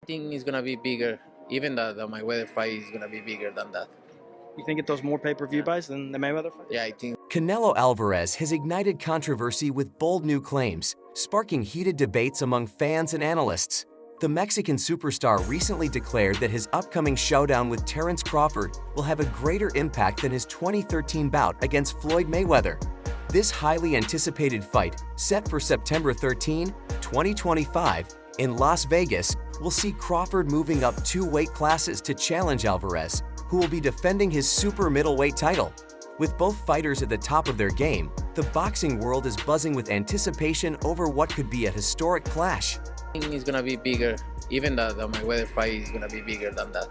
I think it's gonna be bigger. Even the Mayweather fight is gonna be bigger than that. You think it does more pay-per-view buys than the Mayweather fight? Yeah, I think. Canelo Alvarez has ignited controversy with bold new claims, sparking heated debates among fans and analysts. The Mexican superstar recently declared that his upcoming showdown with Terence Crawford will have a greater impact than his 2013 bout against Floyd Mayweather. This highly anticipated fight, set for September 13, 2025, in Las Vegas, will see Crawford moving up 2 weight classes to challenge Alvarez, who will be defending his super middleweight title. With both fighters at the top of their game, the boxing world is buzzing with anticipation over what could be a historic clash. I think it's gonna be bigger. Even the Mayweather fight is gonna be bigger than that.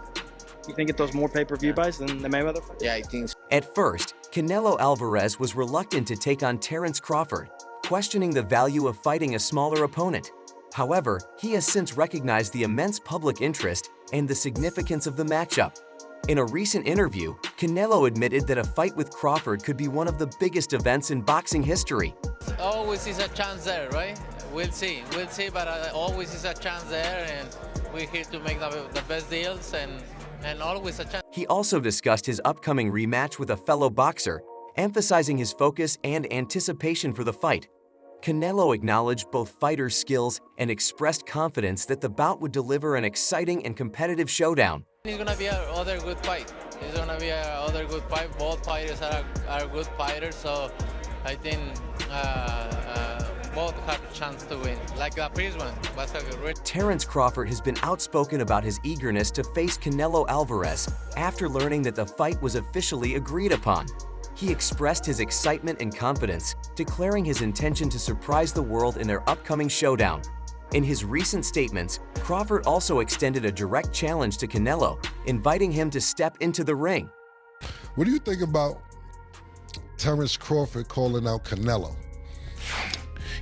You think it does more pay-per-view buys than the Mayweather fight? Yeah, I think so. At first, Canelo Alvarez was reluctant to take on Terence Crawford, questioning the value of fighting a smaller opponent. However, he has since recognized the immense public interest and the significance of the matchup. In a recent interview, Canelo admitted that a fight with Crawford could be one of the biggest events in boxing history. Always is a chance there, right? We'll see, but always is a chance there, and we're here to make the best deals, and always a chance. He also discussed his upcoming rematch with a fellow boxer, emphasizing his focus and anticipation for the fight. Canelo acknowledged both fighters' skills and expressed confidence that the bout would deliver an exciting and competitive showdown. It's gonna be another good fight. It's gonna be another good fight. Both fighters are good fighters, so I think both have a chance to win. Like the previous one was a great. Terence Crawford has been outspoken about his eagerness to face Canelo Alvarez after learning that the fight was officially agreed upon. He expressed his excitement and confidence, declaring his intention to surprise the world in their upcoming showdown. In his recent statements, Crawford also extended a direct challenge to Canelo, inviting him to step into the ring. What do you think about Terence Crawford calling out Canelo?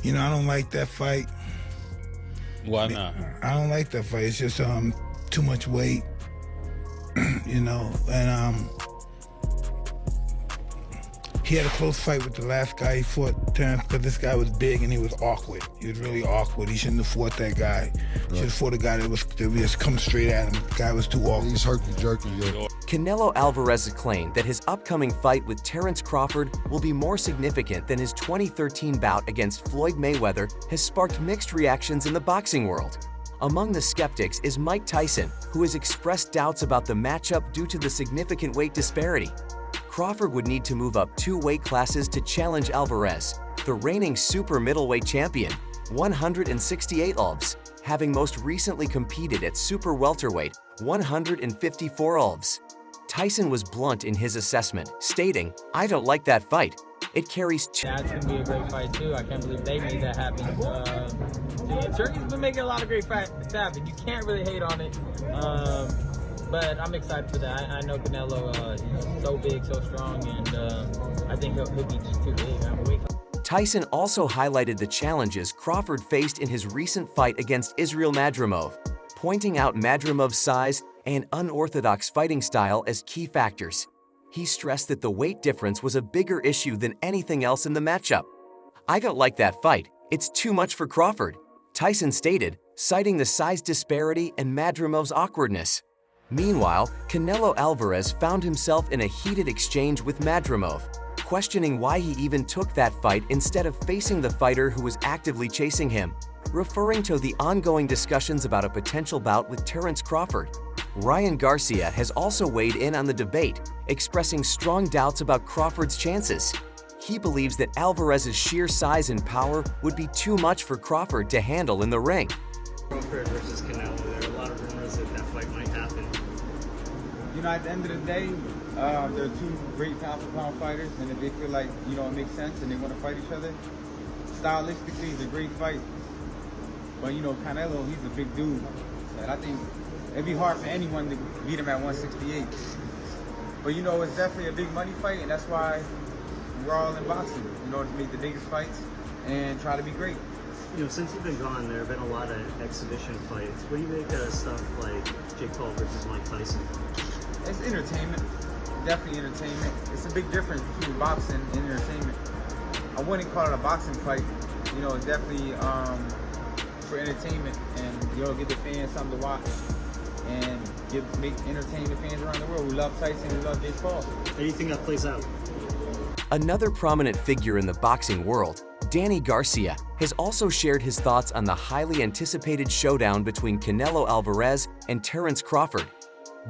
You know, I don't like that fight. Why not? I don't like that fight. It's just too much weight, you know, and he had a close fight with the last guy he fought, Terence, because this guy was big and he was awkward. He was really awkward. He shouldn't have fought that guy. He should have fought a guy that was just come straight at him. The guy was too awkward. He's herky-jerky, yeah. Canelo Alvarez claimed that his upcoming fight with Terence Crawford will be more significant than his 2013 bout against Floyd Mayweather has sparked mixed reactions in the boxing world. Among the skeptics is Mike Tyson, who has expressed doubts about the matchup due to the significant weight disparity. Crawford would need to move up 2 weight classes to challenge Alvarez, the reigning super middleweight champion, 168 lbs, having most recently competed at super welterweight, 154 lbs. Tyson was blunt in his assessment, stating, "I don't like that fight. It carries too." That's going to be a great fight, too. I can't believe they made that happen. Turkey's been making a lot of great fights happen. You can't really hate on it. But I'm excited for that. I know Canelo is so big, so strong, and I think he'll be just too big. I'm awake. Tyson also highlighted the challenges Crawford faced in his recent fight against Israil Madrimov, pointing out Madrimov's size and unorthodox fighting style as key factors. He stressed that the weight difference was a bigger issue than anything else in the matchup. "I don't like that fight. It's too much for Crawford," Tyson stated, citing the size disparity and Madrimov's awkwardness. Meanwhile, Canelo Alvarez found himself in a heated exchange with Madrimov, questioning why he even took that fight instead of facing the fighter who was actively chasing him, referring to the ongoing discussions about a potential bout with Terence Crawford. Ryan Garcia has also weighed in on the debate, expressing strong doubts about Crawford's chances. He believes that Alvarez's sheer size and power would be too much for Crawford to handle in the ring. Crawford versus Canelo, there are a lot of rumors that that fight might happen. You know, at the end of the day, they're 2 great pound-for-pound fighters, and if they feel like, you know, it makes sense and they want to fight each other, stylistically, it's a great fight. But, you know, Canelo, he's a big dude, and I think it'd be hard for anyone to beat him at 168. But, you know, it's definitely a big money fight, and that's why we're all in boxing, you know, to make the biggest fights and try to be great. You know, since you've been gone, there have been a lot of exhibition fights. What do you make of stuff like Jake Paul versus Mike Tyson? It's entertainment, definitely entertainment. It's a big difference between boxing and entertainment. I wouldn't call it a boxing fight. You know, it's definitely for entertainment, and give the fans something to watch, and entertain the fans around the world who love Tyson, who love Jake Paul. How do you think that plays out? Another prominent figure in the boxing world, Danny Garcia, has also shared his thoughts on the highly anticipated showdown between Canelo Alvarez and Terence Crawford.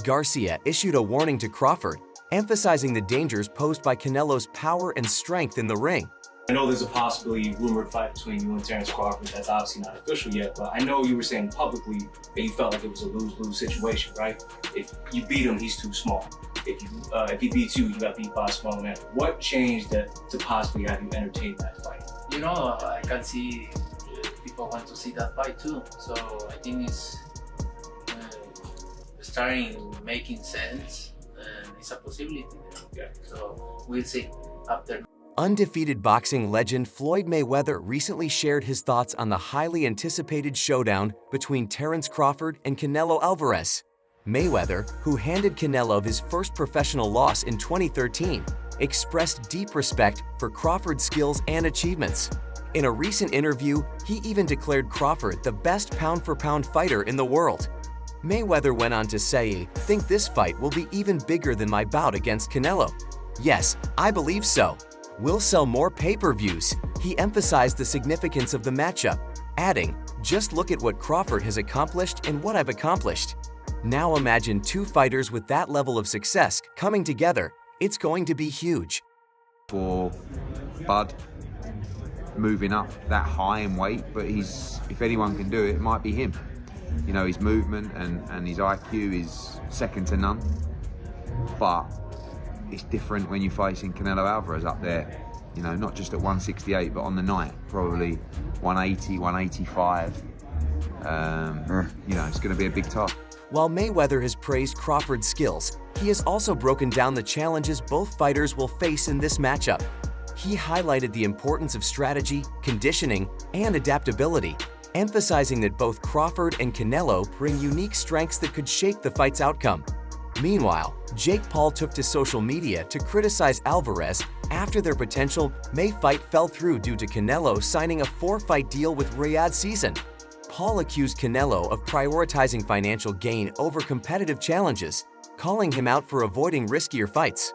Garcia issued a warning to Crawford, emphasizing the dangers posed by Canelo's power and strength in the ring. I know there's a possibly rumored fight between you and Terence Crawford that's obviously not official yet, but I know you were saying publicly that you felt like it was a lose-lose situation, right? If you beat him, he's too small. If he beats you, you got beat by a small man. What changed to possibly have you entertain that fight? I can see people want to see that fight too. So I think it's starting making sense, and it's a possibility. Yeah. So we'll see after. Undefeated boxing legend Floyd Mayweather recently shared his thoughts on the highly anticipated showdown between Terence Crawford and Canelo Alvarez. Mayweather, who handed Canelo his first professional loss in 2013, expressed deep respect for Crawford's skills and achievements. In a recent interview, he even declared Crawford the best pound-for-pound fighter in the world. Mayweather went on to say, "I think this fight will be even bigger than my bout against Canelo. Yes, I believe so. We'll sell more pay-per-views." He emphasized the significance of the matchup, adding, "Just look at what Crawford has accomplished and what I've accomplished." Now imagine two fighters with that level of success coming together. It's going to be huge. For Bud moving up that high in weight, but if anyone can do it, it might be him. His movement and his IQ is second to none. But it's different when you're facing Canelo Alvarez up there, not just at 168, but on the night, probably 180, 185. It's going to be a big task. While Mayweather has praised Crawford's skills, he has also broken down the challenges both fighters will face in this matchup. He highlighted the importance of strategy, conditioning, and adaptability, emphasizing that both Crawford and Canelo bring unique strengths that could shape the fight's outcome. Meanwhile, Jake Paul took to social media to criticize Alvarez after their potential May fight fell through due to Canelo signing a 4-fight deal with Riyadh Season. Paul accused Canelo of prioritizing financial gain over competitive challenges, calling him out for avoiding riskier fights.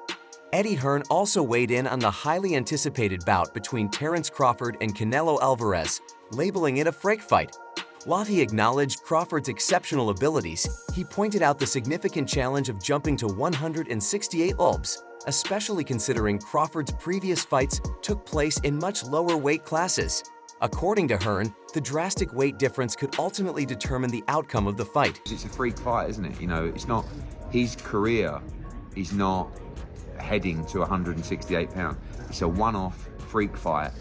Eddie Hearn also weighed in on the highly anticipated bout between Terence Crawford and Canelo Alvarez, labeling it a freak fight. While he acknowledged Crawford's exceptional abilities, he pointed out the significant challenge of jumping to 168 lbs, especially considering Crawford's previous fights took place in much lower weight classes. According to Hearn, the drastic weight difference could ultimately determine the outcome of the fight. It's a freak fight, isn't it? It's not, his career is not heading to 168 pounds. It's a one-off freak fight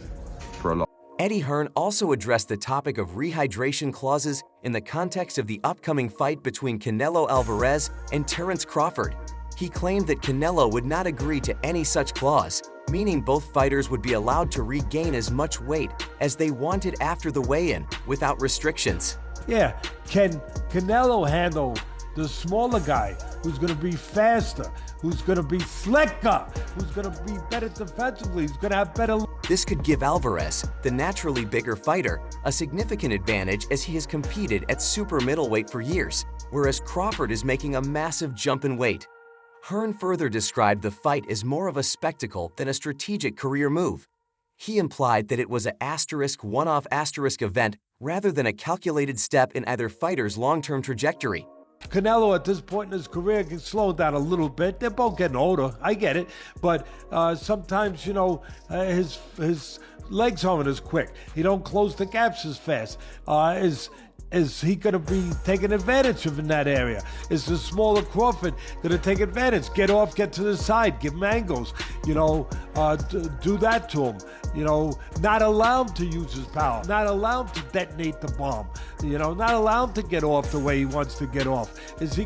for a lot. Eddie Hearn also addressed the topic of rehydration clauses in the context of the upcoming fight between Canelo Alvarez and Terence Crawford. He claimed that Canelo would not agree to any such clause, meaning both fighters would be allowed to regain as much weight as they wanted after the weigh-in without restrictions. Yeah, can Canelo handle the smaller guy who's going to be faster, who's going to be slicker, who's going to be better defensively, who's going to have better... This could give Alvarez, the naturally bigger fighter, a significant advantage as he has competed at super middleweight for years, whereas Crawford is making a massive jump in weight. Hearn further described the fight as more of a spectacle than a strategic career move. He implied that it was an one-off event rather than a calculated step in either fighter's long-term trajectory. Canelo at this point in his career can slow down a little bit. They're both getting older. I get it. But sometimes, his legs aren't as quick. He don't close the gaps as fast. Is he going to be taking advantage of in that area? Is the smaller Crawford going to take advantage? Get off, get to the side, give him angles, do that to him. Not allow him to use his power, not allow him to detonate the bomb, not allow him to get off the way he wants to get off. Is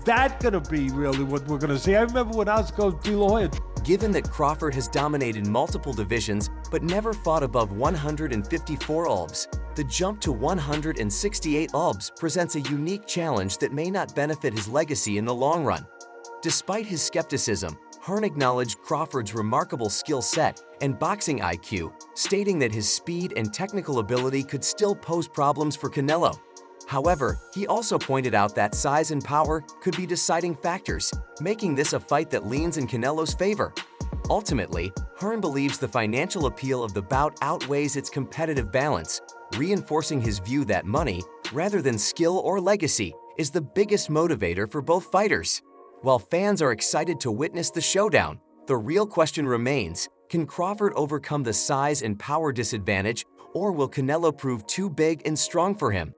that going to be really what we're going to see? I remember when Oscar De La Hoya. Given that Crawford has dominated multiple divisions but never fought above 154 lbs, the jump to 168 lbs presents a unique challenge that may not benefit his legacy in the long run. Despite his skepticism, Hearn acknowledged Crawford's remarkable skill set and boxing IQ, stating that his speed and technical ability could still pose problems for Canelo. However, he also pointed out that size and power could be deciding factors, making this a fight that leans in Canelo's favor. Ultimately, Hearn believes the financial appeal of the bout outweighs its competitive balance, reinforcing his view that money, rather than skill or legacy, is the biggest motivator for both fighters. While fans are excited to witness the showdown, the real question remains, can Crawford overcome the size and power disadvantage, or will Canelo prove too big and strong for him?